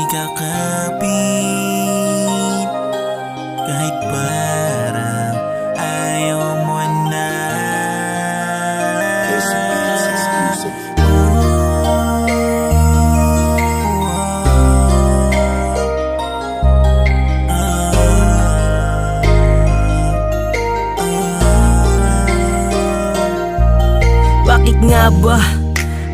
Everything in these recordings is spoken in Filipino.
kakapit, kahit parang ayaw mo na. Bakit nga ba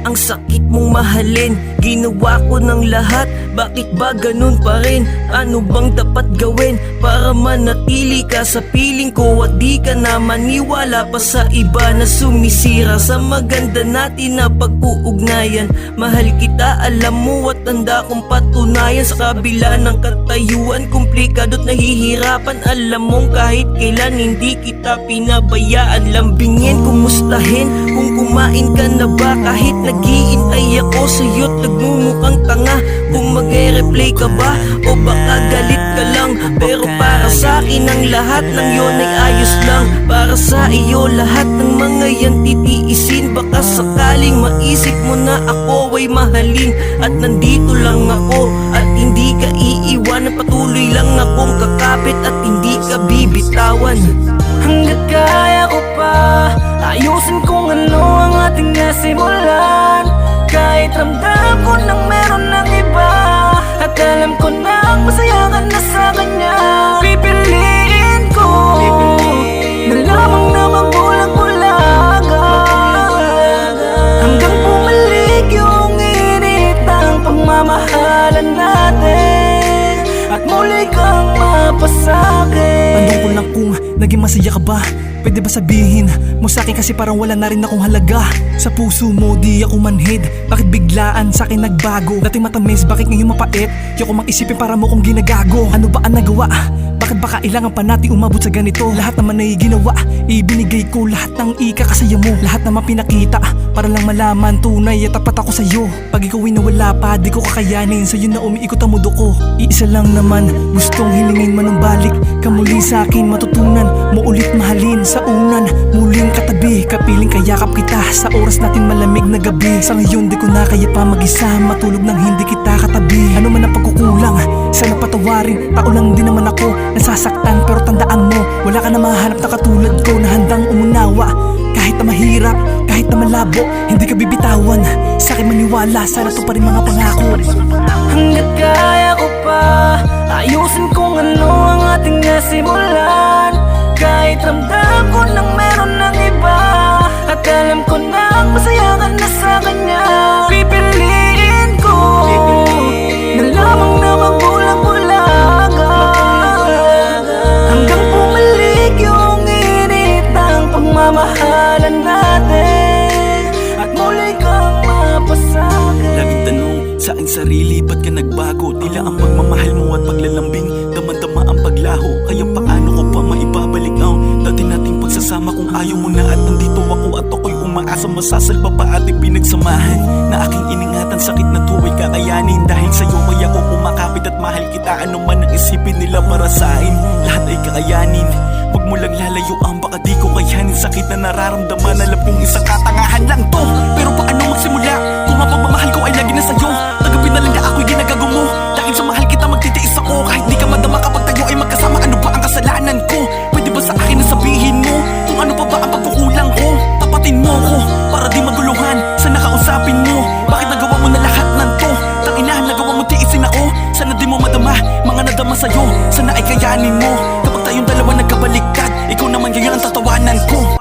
ang sakit mong mahalin? Ginawa ko ng lahat, bakit ba ganun pa rin? Ano bang dapat gawin para manatili ka sa piling ko at di ka na maniwala pa sa iba na sumisira sa maganda natin na pag-uugnayan? Mahal kita, alam mo at tanda kong patunayan. Sa kabila ng katayuan, komplikado at nahihirapan. Alam mong kahit kailan hindi kita pinabayaan. Lambingin, kumustahin, kung kumain ka na ba? Kahit nag-iintay ako sa'yo't nagmumukhang tanga. Kung mag-replay ka ba o baka galit ka lang? Pero para sa akin ang lahat ng yon ay ayos lang. Para sa iyo lahat ng mga yan titiisin. Baka sakaling maisip mo na ako ay mahalin at nandito lang ako at hindi ka iiwanan. Patuloy lang akong kakapit at hindi ka bibitawan. Hanggat kaya ko pa, ayusin kung ano ang ating nasimulan. Kahit ramdam ko nang meron ng iba, at alam ko nang masaya ka na sa kanya. Pipiliin ko na lamang na magbulag-bulaga hanggang bumalik yung init ng pagmamahalan natin at muli kang mapasakit. Tanong ko lang kung naging masaya ka ba? Pwede ba sabihin mo sa'kin kasi parang wala na rin akong halaga. Sa puso mo di ako manhid, bakit biglaan sa'kin nagbago? Dating matamis, bakit ngayon mapait? Di ako mag-isipin para mo kong ginagago. Ano ba ang nagawa? Bakit ba kailangan pa natin umabot sa ganito? Lahat naman ay ginawa, ibinigay ko lahat ng ikakasaya mo. Lahat naman pinakita, para lang malaman tunay at tapat ako sa'yo. Pag ikaw ay nawala pa, di ko kakayanin. Sa'yo na umiikot ang mundo ko. Iisa lang naman, gustong hilingin manumbalik ka muli sa'kin, matutunan mo ulit mahalin. Sa unan, muling katabi, kapiling kayakap kita sa oras natin malamig na gabi. Sa ngayon di ko na kaya pa mag-isa, matulog nang hindi kita katabi. Ano man ang pagkukulang, sana patawarin. Tao lang din naman ako, nasasaktan. Pero tandaan mo, wala ka na mahanap na katulad ko na handang umunawa. Kahit na mahirap, kahit na malabo, hindi ka bibitawan. Sa akin maniwala, sana to pa rin mga pangako. Hanggat kaya ko pa, ayusin kung ano ang ating nasimulan. Kahit ramdam ko nang meron ng iba, at alam ko nang masaya ka na sa kanya. Pipiliin ko na lamang na magbulag-bulaga hanggang bumalik yung init ng pagmamahalan natin at muli kang mapasakit. Laging tanong sa aking sarili, ba't ka nagbago? Tila ang pagmamahal mo at paglalambing, damang-dama ang paglaho. Kaya paano ko pa maibabalik ang dati nating pagsasama? Kung ayaw mo na at nandito ako at ako'y umaasa, masasalba pa ating pinagsamahan na aking iningatan. Sakit na tuwa'y kakayanin, dahil sa'yo ay ako kumakapit at mahal kita. Ano man ang isipin nila para sa'kin, lahat ay kakayanin. Huwag mo lang lalayuan, baka di ko kayanin. Sakit na nararamdaman, alam kong isang katangahan lang to. Pero paano magsimula kung ang pagmamahal ko ay lagi na sa'yo? Tagapin na lang na ako'y ginagago mo. Dahil sa mahal kita magtitiis ako, kahit di ka madama kapag tayo ay magkasama. Ano ba ang kasalanan ko? Pwede ba sa akin na sabihin mo kung ano pa ba ang pagkukulang ko? Tapatin mo ko para di maguluhan. Sana kausapin mo, bakit nagawa mo na lahat ng to? Tangina, nagawa mo tiisin ako. Sana di mo madama, mga nadama sa'yo. Sana ay kayanin mo. Kapag tayong dalawa nagkabaliktad, ikaw naman ngayon ang tatawanan ko.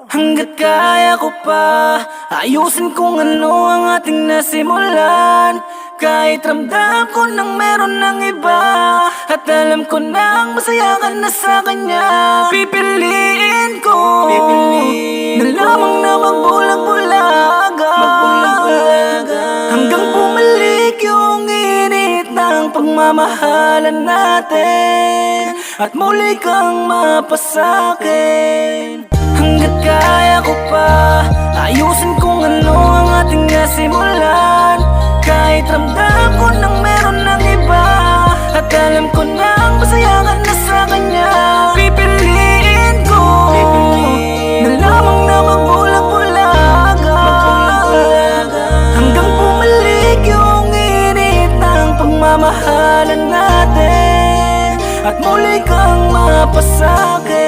Hanggat kaya ko pa, ayusin kung ano ang ating nasimulan. Kahit ramdam ko nang meron ng iba, at alam ko nang masaya ka na sa kanya. Pipiliin ko na lamang na magbulag-bulaga hanggang bumalik yung init ng pagmamahalan natin at muli kang mapasakin. Hanggat kaya ko pa, ayusin kung ano ang ating nasimulan. Kahit ramdam ko nang meron ng iba, at alam ko nang masaya ka na sa kanya. Pipiliin ko na lamang na magbulag-bulaga hanggang bumalik yung init ng pagmamahal pangalan natin at muli kang mapasakit.